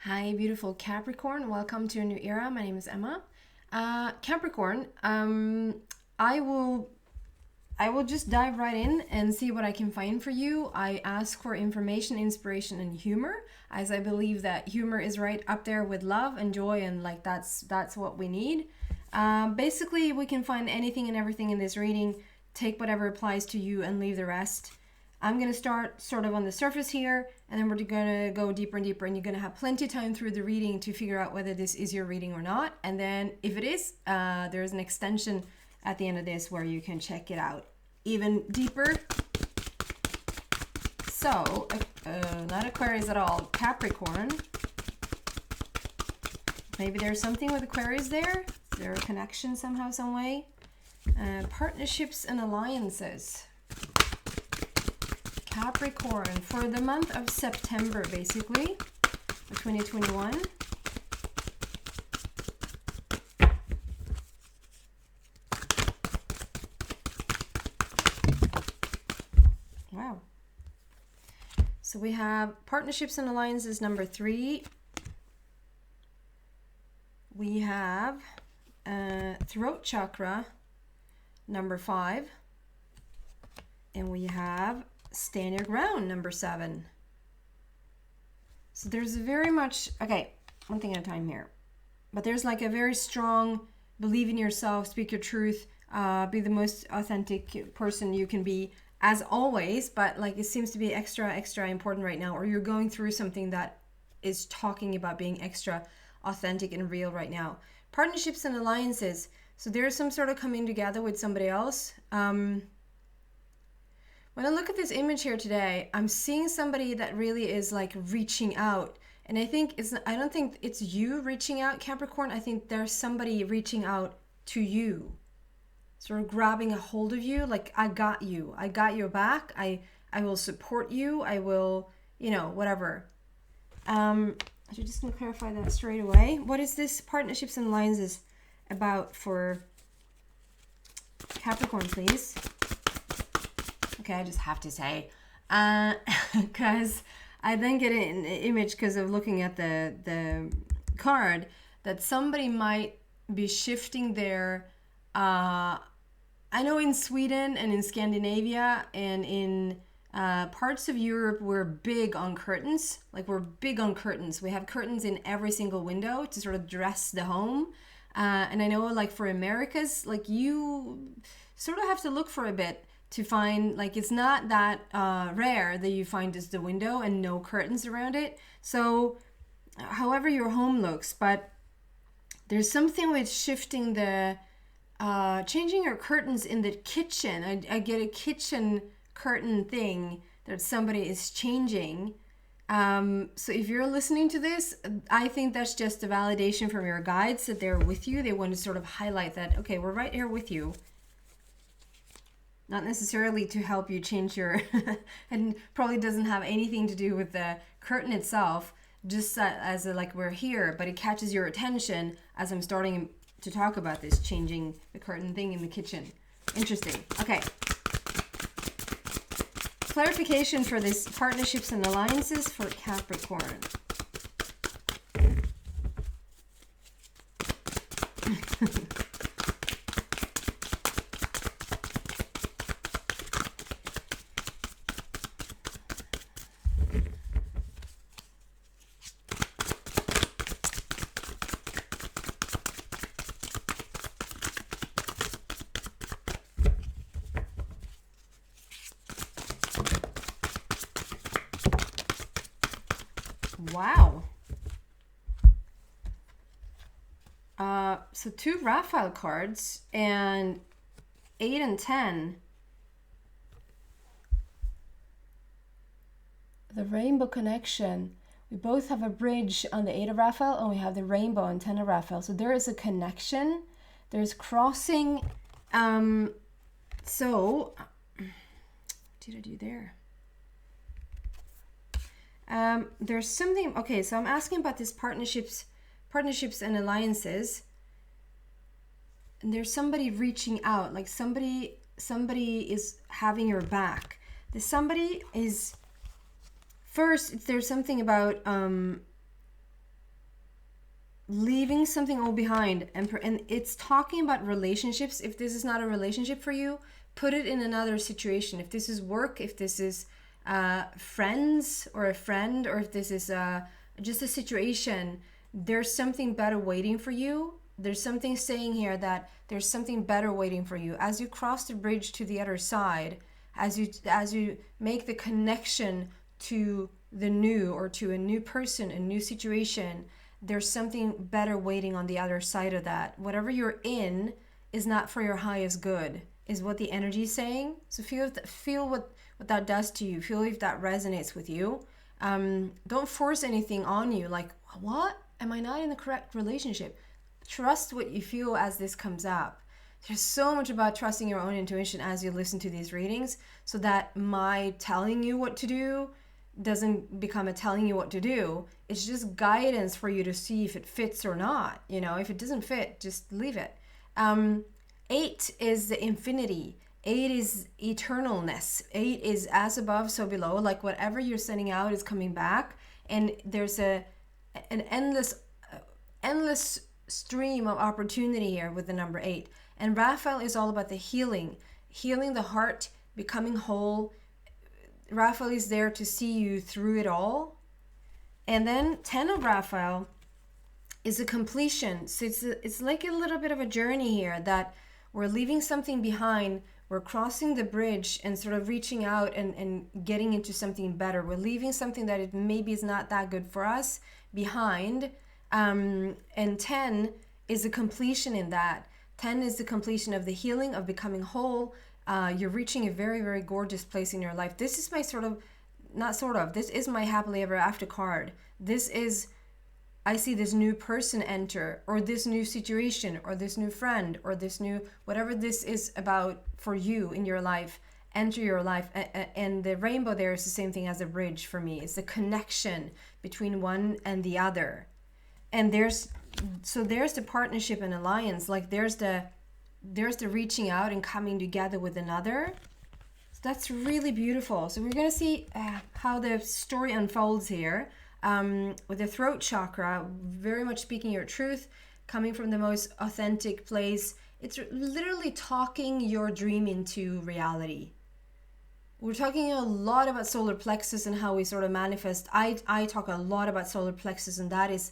Hi, beautiful Capricorn. Welcome to a new era. My name is Emma. Capricorn, I will just dive right in and see what I can find for you. I ask for information, inspiration, and humor, as I believe that humor is right up there with love and joy, and like that's what we need. Basically, we can find anything and everything in this reading. Take whatever applies to you and leave the rest. I'm going to start sort of on the surface here, and then we're going to go deeper and deeper, and you're going to have plenty of time through the reading to figure out whether this is your reading or not. And then if it is, there's an extension at the end of this where you can check it out even deeper. So, not Aquarius at all, Capricorn. Maybe there's something with Aquarius there. Is there a connection somehow, some way? Partnerships and alliances. Capricorn for the month of September, basically, of 2021. Wow. So we have partnerships and alliances number 3. We have throat chakra number 5. And we have stand your ground number 7. So there's very much, okay, one thing at a time here, but there's like a very strong believe in yourself, speak your truth, be the most authentic person you can be, as always, but like it seems to be extra important right now, or you're going through something that is talking about being extra authentic and real right now. Partnerships and alliances, so there's some sort of coming together with somebody else. When I look at this image here today, I'm seeing somebody that really is like reaching out. And I don't think it's you reaching out, Capricorn. I think there's somebody reaching out to you. Sort of grabbing a hold of you, like, I got you. I got your back. I will support you. I will, whatever. So just going to clarify that straight away. What is this partnerships and alliances about for Capricorn, please? Okay, I just have to say, because I then get an image because of looking at the card that somebody might be shifting their, I know in Sweden and in Scandinavia and in parts of Europe, we're big on curtains. Like, we're big on curtains. We have curtains in every single window to sort of dress the home. And I know, like, for Americas, like, you sort of have to look for a bit to find, like, it's not that rare that you find just the window and no curtains around it. So however your home looks, but there's something with shifting the changing your curtains in the kitchen. I get a kitchen curtain thing that somebody is changing. So if you're listening to this, I think that's just a validation from your guides that they're with you. They want to sort of highlight that, okay, we're right here with you. Not necessarily to help you change your, and probably doesn't have anything to do with the curtain itself, just as like we're here, but it catches your attention as I'm starting to talk about this, changing the curtain thing in the kitchen. Interesting. Okay. Clarification for this partnerships and alliances for Capricorn. Wow. So 2 Raphael cards and 8 and 10. The rainbow connection. We both have a bridge on the 8 of Raphael, and we have the rainbow on 10 of Raphael. So there is a connection. There's crossing. So what did I do there? There's something, okay, so I'm asking about this partnerships and alliances, and there's somebody reaching out, like somebody is having your back. This somebody is, first, there's something about leaving something all behind, and it's talking about relationships. If this is not a relationship for you, put it in another situation. If this is work, if this is friends or a friend, or if this is just a situation, there's something better waiting for you. There's something saying here that there's something better waiting for you as you cross the bridge to the other side, as you make the connection to the new, or to a new person, a new situation. There's something better waiting on the other side of that. Whatever you're in is not for your highest good, is what the energy is saying. So feel what that does to you. Feel if that resonates with you. Don't force anything on you. Like, what? Am I not in the correct relationship? Trust what you feel as this comes up. There's so much about trusting your own intuition as you listen to these readings, so that my telling you what to do doesn't become a telling you what to do. It's just guidance for you to see if it fits or not. You know, if it doesn't fit, just leave it. 8 is the infinity. 8 is eternalness. 8 is as above, so below. Like whatever you're sending out is coming back, and there's an endless stream of opportunity here with the number 8. And Raphael is all about the healing the heart, becoming whole. Raphael is there to see you through it all. And then 10 of Raphael is a completion. So it's like a little bit of a journey here, that we're leaving something behind. We're crossing the bridge and sort of reaching out and getting into something better. We're leaving something that it maybe is not that good for us behind. And 10 is a completion in that. 10 is the completion of the healing, of becoming whole. You're reaching a very, very gorgeous place in your life. This is my this is my happily ever after card. I see this new person enter, or this new situation, or this new friend, or this new, whatever this is about for you in your life, enter your life. And the rainbow there is the same thing as a bridge for me. It's the connection between one and the other. And there's the partnership and alliance. Like there's the reaching out and coming together with another. So that's really beautiful. So we're going to see how the story unfolds here. With the throat chakra, very much speaking your truth, coming from the most authentic place. It's literally talking your dream into reality. We're talking a lot about solar plexus and how we sort of manifest. I talk a lot about solar plexus, and that is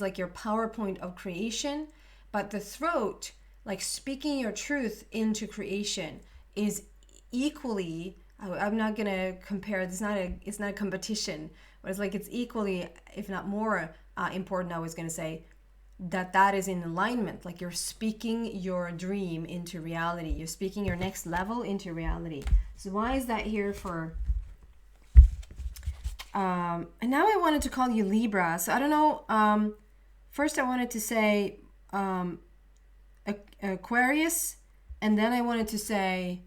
like your PowerPoint of creation. But the throat, like speaking your truth into creation, is equally, I'm not going to compare, it's not a competition, but it's like it's equally, if not more important, I was going to say, that is in alignment. Like you're speaking your dream into reality. You're speaking your next level into reality. So why is that here for... and now I wanted to call you Libra. So I don't know. First I wanted to say Aquarius, and then I wanted to say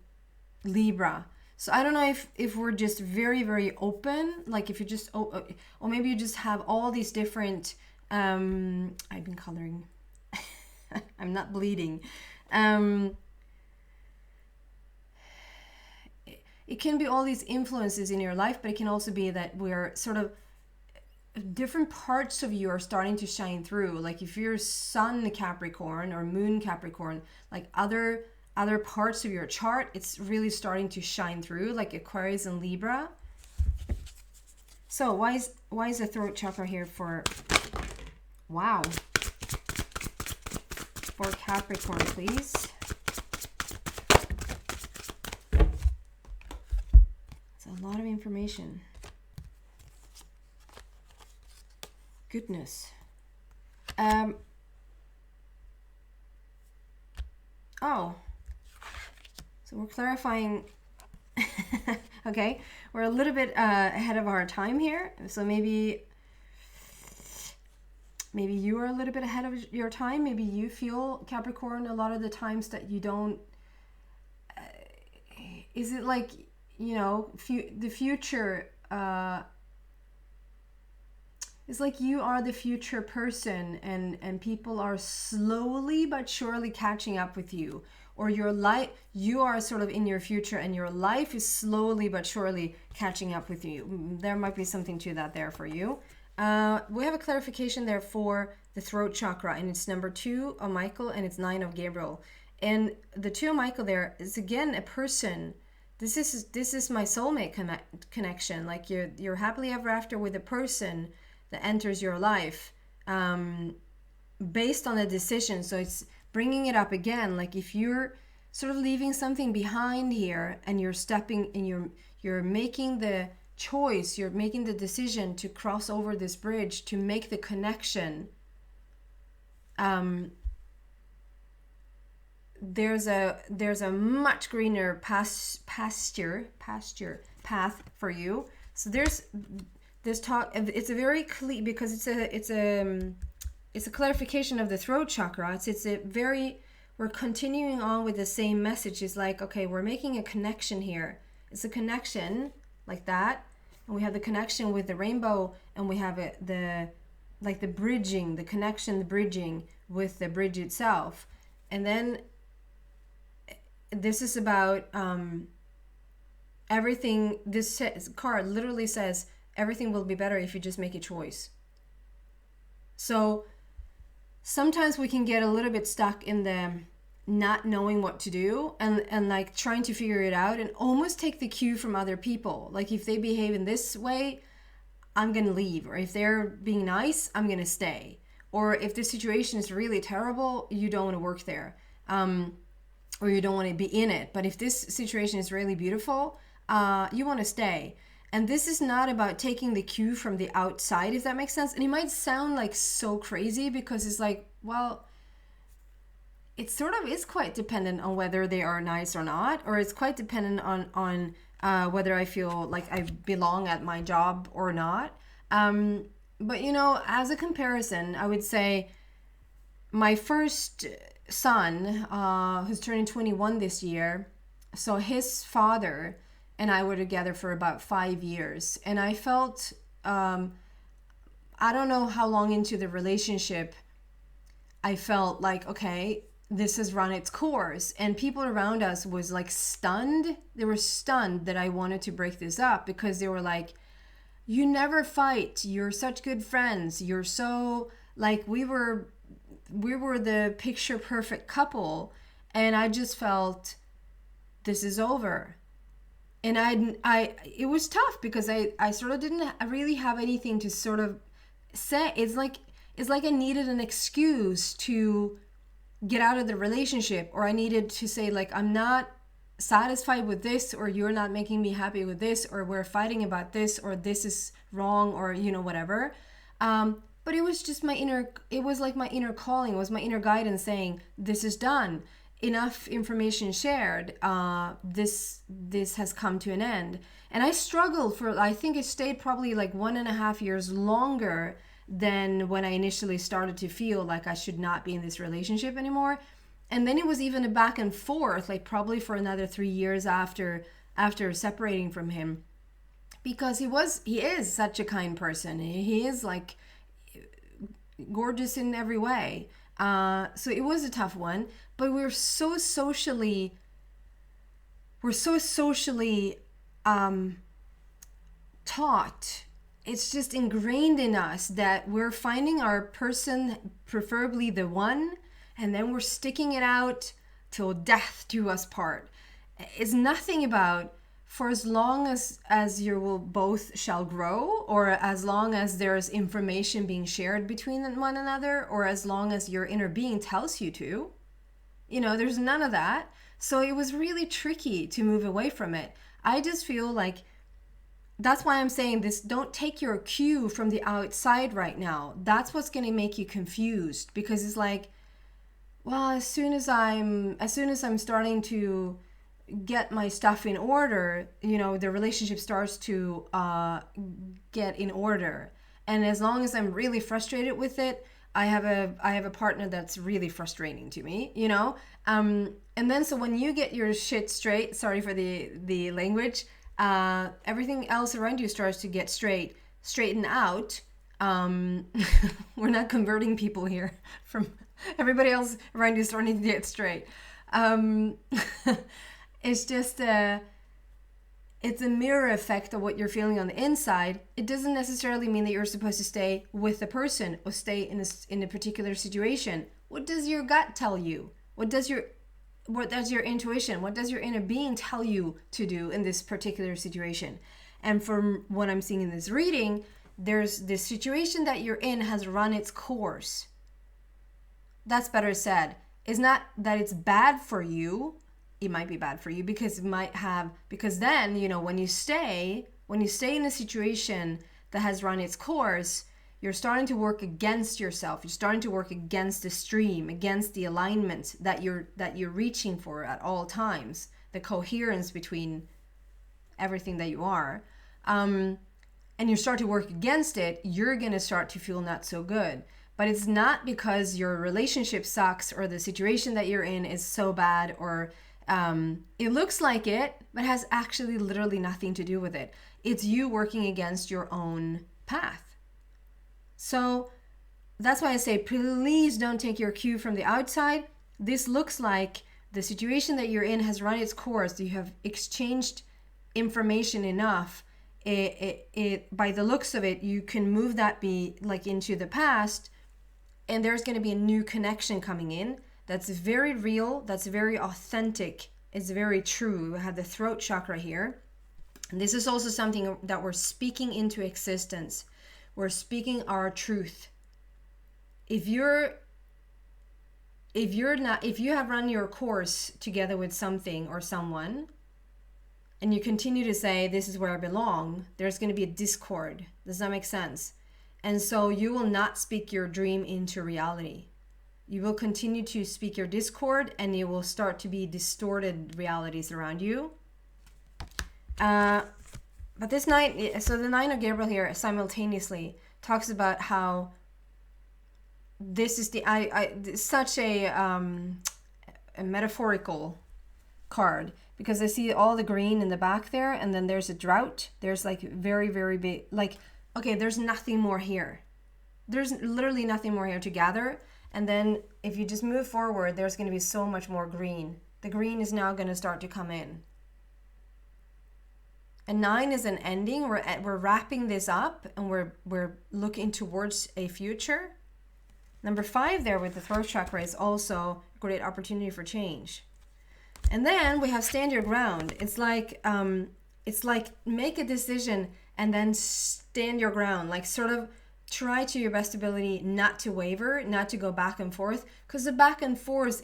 Libra. So I don't know if we're just very, very open, like if you just, or maybe you just have all these different, I've been coloring, I'm not bleeding. It can be all these influences in your life, but it can also be that we're sort of, different parts of you are starting to shine through. Like if you're Sun Capricorn or Moon Capricorn, like other parts of your chart, it's really starting to shine through, like Aquarius and Libra. So why is the throat chakra here for, wow, for Capricorn, please? It's a lot of information. Goodness. Oh, so we're clarifying. Okay, we're a little bit ahead of our time here. So maybe you are a little bit ahead of your time. Maybe you feel, Capricorn, a lot of the times that you don't. Is it like, you know, the future? It's like you are the future person, and people are slowly but surely catching up with you. Or your life, you are sort of in your future, and your life is slowly but surely catching up with you. There might be something to that there for you. We have a clarification there for the throat chakra, and it's number 2 of Michael, and it's 9 of Gabriel. And the 2 of Michael there is again a person. This is my soulmate connection. Like you're happily ever after with a person that enters your life, based on a decision. So it's bringing it up again. Like if you're sort of leaving something behind here, and you're stepping and you're making the choice, you're making the decision to cross over this bridge, to make the connection. There's a much greener pasture path for you. So there's this talk. It's a very clear, because it's a clarification of the throat chakra. We're continuing on with the same message. It's like, okay, we're making a connection here. It's a connection like that, and we have the connection with the rainbow, and we have the bridging, the connection, the bridging with the bridge itself. And then this is about everything. This card literally says everything will be better if you just make a choice. So sometimes we can get a little bit stuck in the not knowing what to do, and like trying to figure it out, and almost take the cue from other people. Like if they behave in this way, I'm gonna leave, or if they're being nice, I'm gonna stay, or if the situation is really terrible, you don't want to work there, or you don't want to be in it. But if this situation is really beautiful, you want to stay. And this is not about taking the cue from the outside, if that makes sense. And it might sound like so crazy, because it's like, well, it sort of is quite dependent on whether they are nice or not, or it's quite dependent on whether I feel like I belong at my job or not. But as a comparison, I would say my first son, who's turning 21 this year, so his father and I were together for about 5 years, and I felt, I don't know how long into the relationship, I felt like, okay, this has run its course, and people around us was like stunned. They were stunned that I wanted to break this up, because they were like, you never fight, you're such good friends, you're so, like, we were the picture perfect couple. And I just felt, this is over. And it was tough, because I sort of didn't really have anything to sort of say. It's like I needed an excuse to get out of the relationship, or I needed to say, like, I'm not satisfied with this, or you're not making me happy with this, or we're fighting about this, or this is wrong, or whatever. But it was just my inner calling. It was my inner guidance saying, this is done. Enough information shared. This has come to an end. And I struggled I think it stayed probably like 1.5 years longer than when I initially started to feel like I should not be in this relationship anymore. And then it was even a back and forth, like probably for another 3 years after separating from him, because he is such a kind person. He is like gorgeous in every way. So it was a tough one, but we're so socially taught. It's just ingrained in us that we're finding our person, preferably the one, and then we're sticking it out till death do us part. It's nothing about, for as long as you will both shall grow, or as long as there's information being shared between one another, or as long as your inner being tells you to. There's none of that. So it was really tricky to move away from it. I just feel like, that's why I'm saying this, don't take your cue from the outside right now. That's what's going to make you confused, because it's like, well, as soon as I'm starting to get my stuff in order, the relationship starts to get in order. And as long as I'm really frustrated with it, I have a partner that's really frustrating to me, and then so when you get your shit straight, sorry for the language, everything else around you starts to get straighten out. We're not converting people here. From everybody else around you starting to get straight. It's just It's a mirror effect of what you're feeling on the inside. It doesn't necessarily mean that you're supposed to stay with the person or stay in a particular situation. What does your gut tell you? What does your intuition, what does your inner being tell you to do in this particular situation? And from what I'm seeing in this reading, there's this situation that you're in has run its course. That's better said. It's not that it's bad for you. It might be bad for you because then, when you stay in a situation that has run its course, you're starting to work against yourself. You're starting to work against the stream, against the alignment that you're reaching for at all times, the coherence between everything that you are. And you start to work against it, you're going to start to feel not so good. But it's not because your relationship sucks or the situation that you're in is so bad, or it looks like it, but has actually literally nothing to do with it. It's you working against your own path. So that's why I say, please don't take your cue from the outside. This looks like the situation that you're in has run its course. You have exchanged information enough. By the looks of it, you can move that into the past, and there's going to be a new connection coming in that's very real, that's very authentic, it's very true. We have the throat chakra here. And this is also something that we're speaking into existence. We're speaking our truth. If you have run your course together with something or someone, and you continue to say, this is where I belong, there's going to be a discord. Does that make sense? And so you will not speak your dream into reality. You will continue to speak your discord, and you will start to be distorted realities around you. But this night, so the Nine of Gabriel here simultaneously talks about how this is such a metaphorical card, because I see all the green in the back there, and then there's a drought. There's like very, very big, okay, there's nothing more here. There's literally nothing more here to gather. And then if you just move forward, there's going to be so much more green. The green is now going to start to come in. And 9 is an ending. We're wrapping this up, and we're looking towards a future. Number 5 there with the throat chakra is also a great opportunity for change. And then we have stand your ground. It's like make a decision and then stand your ground. Like sort of try to your best ability not to waver, not to go back and forth, because the back and forth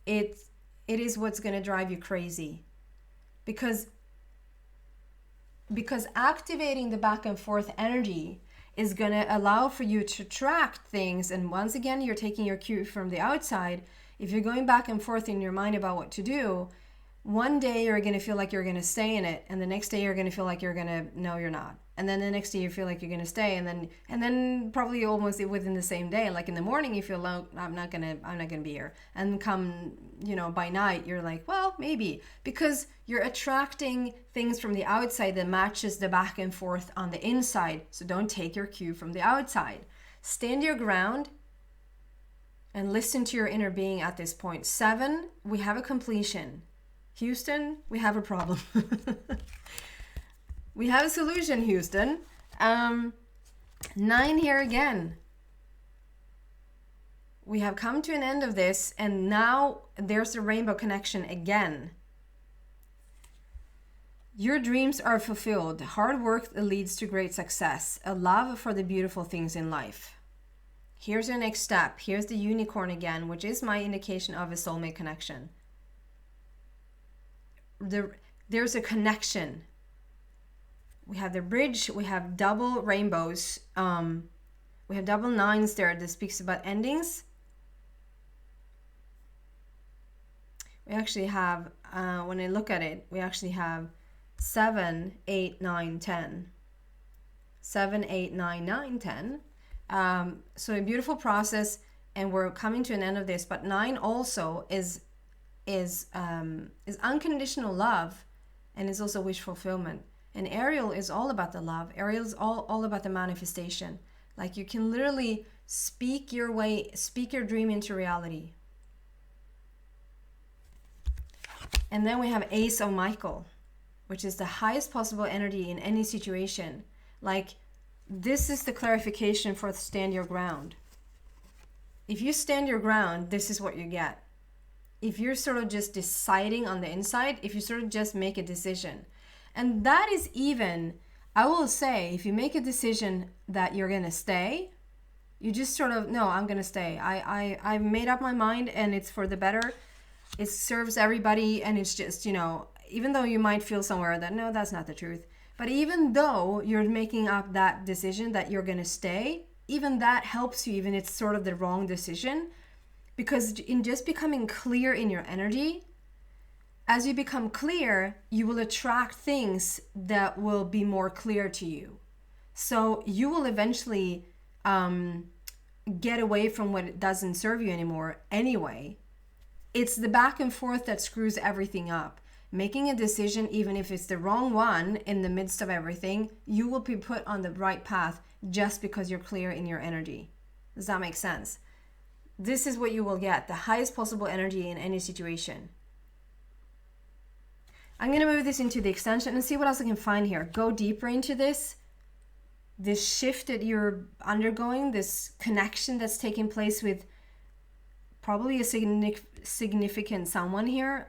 it is what's going to drive you crazy. Because activating the back and forth energy is going to allow for you to track things. And once again, you're taking your cue from the outside. If you're going back and forth in your mind about what to do, one day you're going to feel like you're going to stay in it, and the next day you're going to feel like you're going to, no, you're not. And then the next day you feel like you're going to stay, and then probably almost within the same day, like in the morning you feel like I'm not going to be here. And come, by night you're like, well, maybe, because you're attracting things from the outside that matches the back and forth on the inside. So don't take your cue from the outside. Stand your ground and listen to your inner being at this point. 7, we have a completion. Houston, we have a problem. We have a solution, Houston. 9 here again. We have come to an end of this, and now there's a rainbow connection again. Your dreams are fulfilled. Hard work leads to great success. A love for the beautiful things in life. Here's your next step. Here's the unicorn again, which is my indication of a soulmate connection. There's a connection. We have the bridge. We have double rainbows. We have double 9s there that speaks about endings. We actually have, when I look at it, we actually have 7, 8, 9, 10. 7, 8, 9, 9, 10. So a beautiful process, and we're coming to an end of this. But 9 also is unconditional love, and is also wish fulfillment. And Ariel is all about the love. Ariel is all about the manifestation. Like you can literally speak your dream into reality. And then we have Ace of Michael, which is the highest possible energy in any situation. Like, this is the clarification for stand your ground. If you stand your ground, this is what you get. If you're sort of just deciding on the inside, if you sort of just make a decision. And that is even, I will say, if you make a decision that you're going to stay, you just sort of, no, I'm going to stay. I've made up my mind and it's for the better. It serves everybody, and it's just, you know, even though you might feel somewhere that, no, that's not the truth. But even though you're making up that decision that you're going to stay, even that helps you, even it's sort of the wrong decision. Because in just becoming clear in your energy, as you become clear, you will attract things that will be more clear to you. So you will eventually get away from what doesn't serve you anymore anyway. It's the back and forth that screws everything up. Making a decision, even if it's the wrong one in the midst of everything, you will be put on the right path just because you're clear in your energy. Does that make sense? This is what you will get, the highest possible energy in any situation. I'm going to move this into the extension and see what else I can find here. Go deeper into this shift that you're undergoing, this connection that's taking place with probably a significant someone here,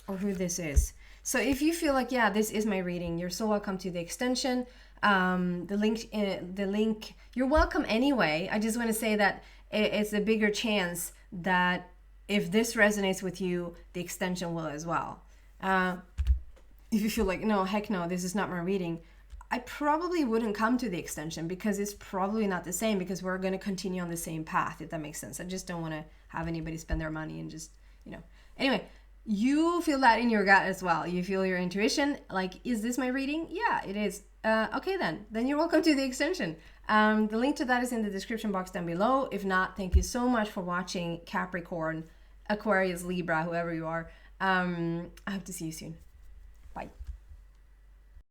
or who this is. So if you feel like, yeah, this is my reading, you're so welcome to the extension. The link, you're welcome anyway. I just want to say that it's a bigger chance that if this resonates with you, the extension will as well. If you feel like, no, heck no, this is not my reading, I probably wouldn't come to the extension because it's probably not the same, because we're going to continue on the same path, if that makes sense. I just don't want to have anybody spend their money and just, you know. Anyway, you feel that in your gut as well. You feel your intuition, like, is this my reading? Yeah, it is. Okay, then you're welcome to the extension. The link to that is in the description box down below. If not, thank you so much for watching, Capricorn, Aquarius, Libra, whoever you are. I hope to see you soon.